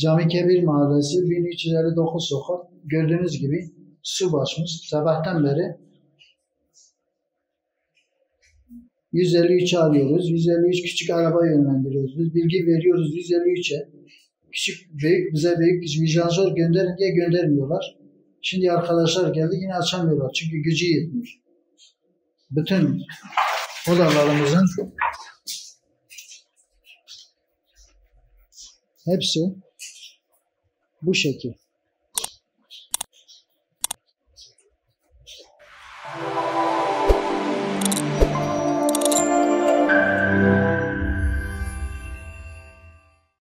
Cami Kebir Mahallesi 1359 sokak. Gördüğünüz gibi su basmış. Sabahtan beri 153 arıyoruz. 153 küçük araba yönlendiriyoruz. Biz bilgi veriyoruz 153'e. Küçük, büyük, bize büyük vijansör gönderin diye göndermiyorlar. Şimdi arkadaşlar geldi yine açamıyorlar. Çünkü gücü yetmiyor. Bütün odalarımızın hepsi bu şekil.